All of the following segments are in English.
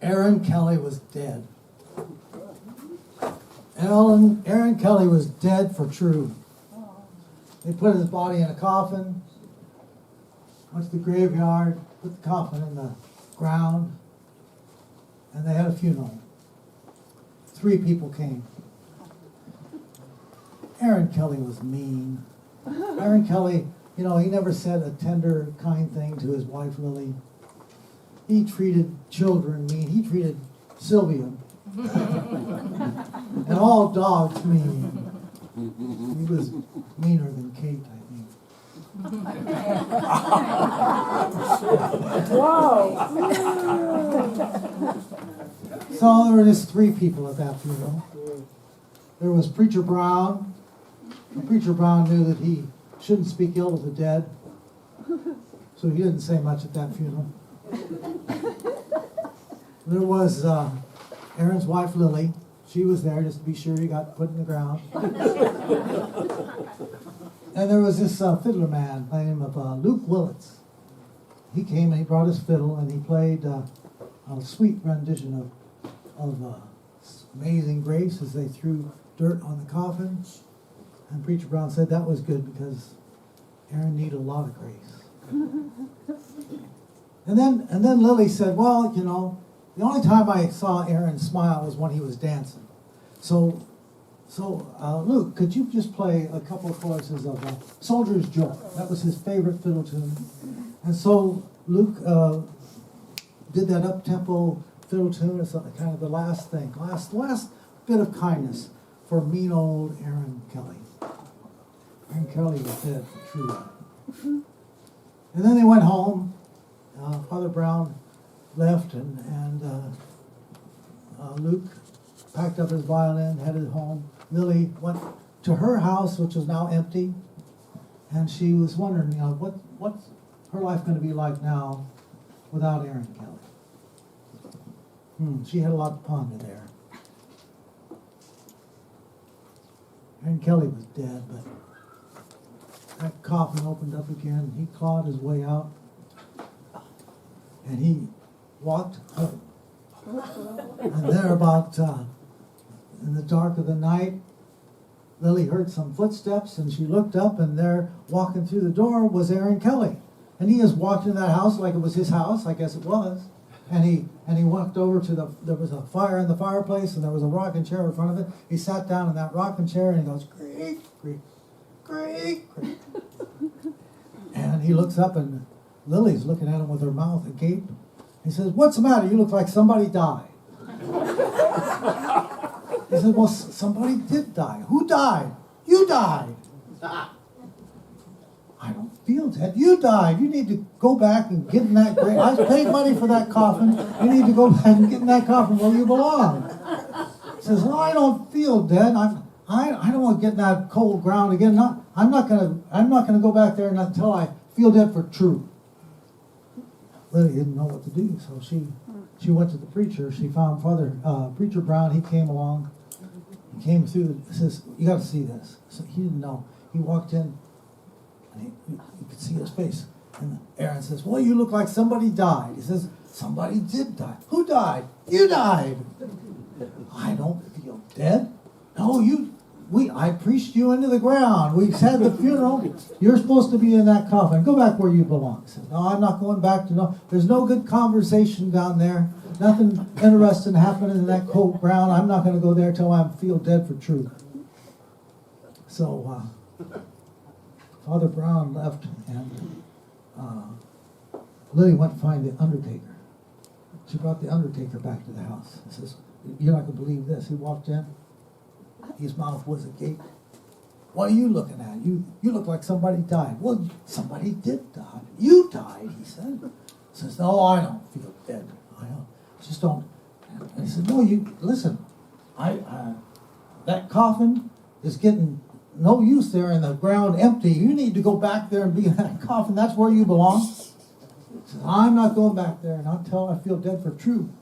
Aaron Kelly was dead. Aaron Kelly was dead for true. They put his body in a coffin, went to the graveyard, put the coffin in the ground, and they had a funeral. 3 people came. Aaron Kelly was mean. Aaron Kelly, he never said a tender, kind thing to his wife, Lily. He treated children mean. He treated Sylvia and all dogs mean. He was meaner than Kate, I think. Wow. So there were just 3 people at that funeral. There was Preacher Brown. And Preacher Brown knew that he shouldn't speak ill of the dead, so he didn't say much at that funeral. There was Aaron's wife, Lily. She was there just to be sure he got put in the ground. And there was this fiddler man by the name of Luke Willits. He came and he brought his fiddle and he played a sweet rendition of Amazing Grace as they threw dirt on the coffin. And Preacher Brown said that was good because Aaron needed a lot of grace. And then Lily said, well, the only time I saw Aaron smile was when he was dancing. So Luke, could you just play a couple of choruses of Soldier's Joy? That was his favorite fiddle tune. And so Luke did that up-tempo fiddle tune. It's kind of the last thing, last bit of kindness for mean old Aaron Kelly. Aaron Kelly was dead for true. And then they went home. Father Brown left, and Luke packed up his violin, headed home. Lily went to her house, which was now empty, and she was wondering, what's her life going to be like now without Aaron Kelly? She had a lot to ponder there. Aaron Kelly was dead, but that coffin opened up again. He clawed his way out, and he walked home. And there about in the dark of the night, Lily heard some footsteps, and she looked up, and there, walking through the door, was Aaron Kelly. And he just walked into that house like it was his house, I guess it was. And he walked over to there was a fire in the fireplace, and there was a rocking chair in front of it. He sat down in that rocking chair, and he goes, creak, creak, creak, creak. And he looks up, and Lily's looking at him with her mouth agape. He says, what's the matter? You look like somebody died. He said, well, somebody did die. Who died? You died. I don't feel dead. You died. You need to go back and get in that grave. I paid money for that coffin. You need to go back and get in that coffin where you belong. He says, well, I don't feel dead. I don't want to get in that cold ground again. I'm not gonna go back there until I feel dead for true. Lily didn't know what to do, so she went to the preacher. She found Preacher Brown. He came along. He came through. Says, you got to see this. So he didn't know. He walked in, and you could see his face. And Aaron says, well, you look like somebody died. He says, somebody did die. Who died? You died. I don't feel dead. No, I preached you into the ground. We had the funeral. You're supposed to be in that coffin. Go back where you belong. He said, no, I'm not going back to there's no good conversation down there. Nothing interesting happening in that cold ground. I'm not going to go there till I feel dead for truth. So Father Brown left, and Lily went to find the undertaker. She brought the undertaker back to the house. He says, you're not going to believe this. He walked in. His mouth was agape. What are you looking at? You look like somebody died. Well, somebody did die. You died, he said. He says, no, I don't feel dead. I just don't. And he said, no, listen. That coffin is getting no use there in the ground empty. You need to go back there and be in that coffin. That's where you belong. He says, I'm not going back there until I feel dead for true.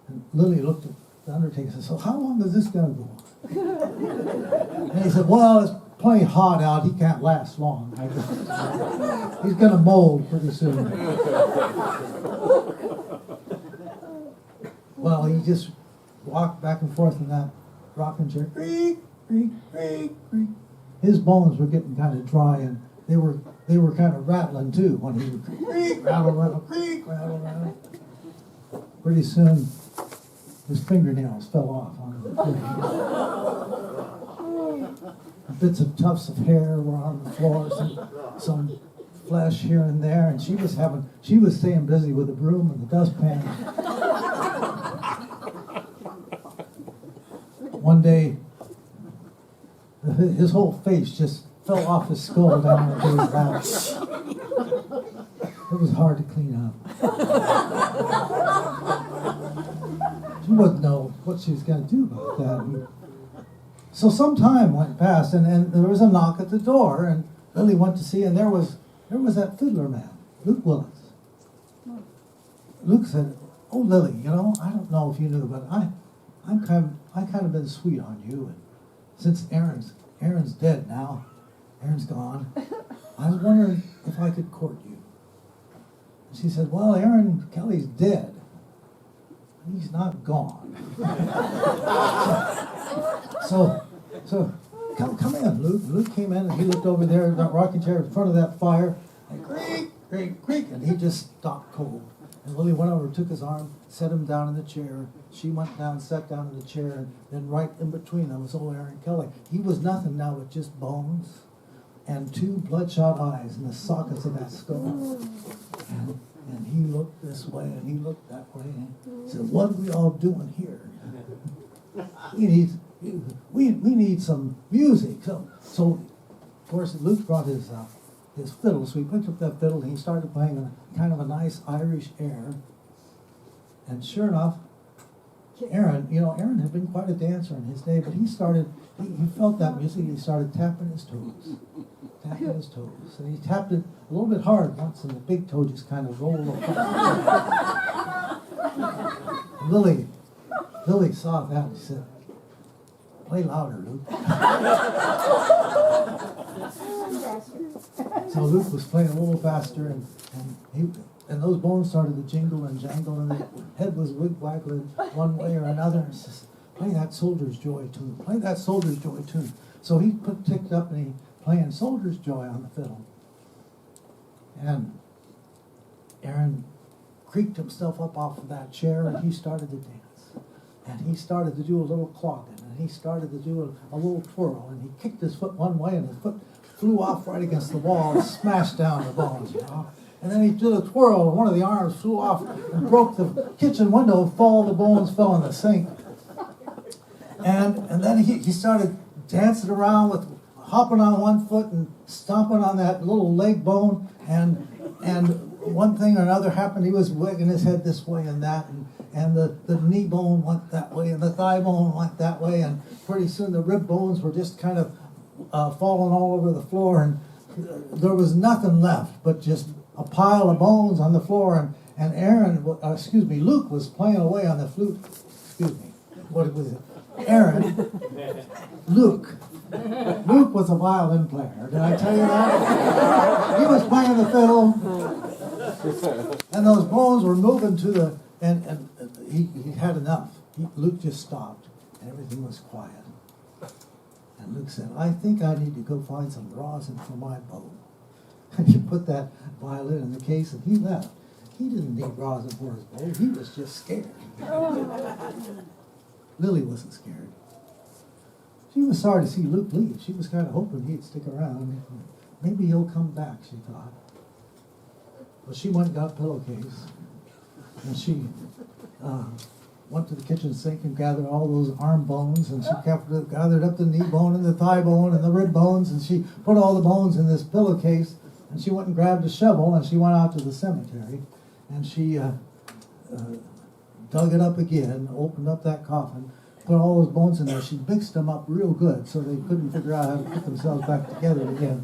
And Lily looked at the undertaker and said, so how long is this going to go on? And he said, well, it's plenty hot out. He can't last long. He's going to mold pretty soon. Well, he just walked back and forth in that rocking chair. Creak, creak, creak, creak. His bones were getting kind of dry, and they were kind of rattling too when he would creak, rattle, rattle, creak, rattle, rattle. Pretty soon, his fingernails fell off on the floor. Bits of tufts of hair were on the floor, some flesh here and there, and she was staying busy with the broom and the dustpan. One day, his whole face just fell off his skull down into his lap. It was hard to clean up. She wouldn't know what she was going to do about that. So some time went past, and there was a knock at the door, and Lily went to see, and there was that fiddler man, Luke Willis. Luke said, "Oh, Lily, I don't know if you knew, but I kind of been sweet on you, and since Aaron's dead now, Aaron's gone, I was wondering if I could court you." And she said, "Well, Aaron Kelly's dead. He's not gone." So come in, Luke. Luke came in, and he looked over there in that rocking chair in front of that fire, and creak, creak, creak, and he just stopped cold. And Lily went over, took his arm, set him down in the chair. She went down, sat down in the chair, and then right in between them was old Aaron Kelly. He was nothing now but just bones and two bloodshot eyes in the sockets of that skull. And he looked this way, and he looked that way, and said, "What are we all doing here? We need some music." So of course, Luke brought his fiddle, so he picked up that fiddle, and he started playing a kind of a nice Irish air. And sure enough, Aaron had been quite a dancer in his day, but he felt that music, and he started tapping his toes. And he tapped it a little bit hard once, and the big toe just kind of rolled apart. Lily saw that, and she said, "Play louder, Luke." So Luke was playing a little faster, and those bones started to jingle and jangle, and the head was wig-waggling one way or another. And says, "Play that Soldier's Joy tune. Play that Soldier's Joy tune." So he picked up, and he playing Soldier's Joy on the fiddle. And Aaron creaked himself up off of that chair, and he started to dance. And he started to do a little clogging, and he started to do a little twirl, and he kicked his foot one way, and his foot flew off right against the wall and smashed down the bones, And then he did a twirl, and one of the arms flew off and broke the kitchen window, and all the bones fell in the sink. And then he started dancing around with hopping on one foot and stomping on that little leg bone, and one thing or another happened. He was wigging his head this way and that, and the knee bone went that way, and the thigh bone went that way, and pretty soon the rib bones were just kind of falling all over the floor, and there was nothing left but just a pile of bones on the floor, and Luke was playing away on the flute. What was it? Luke was a violin player. Did I tell you that? He was playing the fiddle, and those bones were moving to the, and he had enough. Luke just stopped, and everything was quiet. And Luke said, "I think I need to go find some rosin for my bow." And he put that violin in the case, and he left. He didn't need rosin for his bow. He was just scared. Lily wasn't scared. She was sorry to see Luke leave. She was kind of hoping he'd stick around. Maybe he'll come back, she thought. Well, she went and got a pillowcase, and she went to the kitchen sink and gathered all those arm bones, and she gathered up the knee bone and the thigh bone and the rib bones, and she put all the bones in this pillowcase, and she went and grabbed a shovel, and she went out to the cemetery, and she dug it up again, opened up that coffin, put all those bones in there. She mixed them up real good so they couldn't figure out how to put themselves back together again,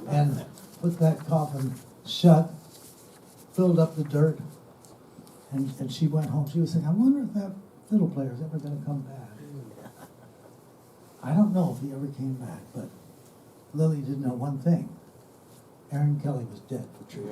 and put that coffin shut, filled up the dirt, and she went home. She was saying, "I wonder if that fiddle player's ever going to come back." I don't know if he ever came back, but Lily did know one thing. Aaron Kelly was dead for true.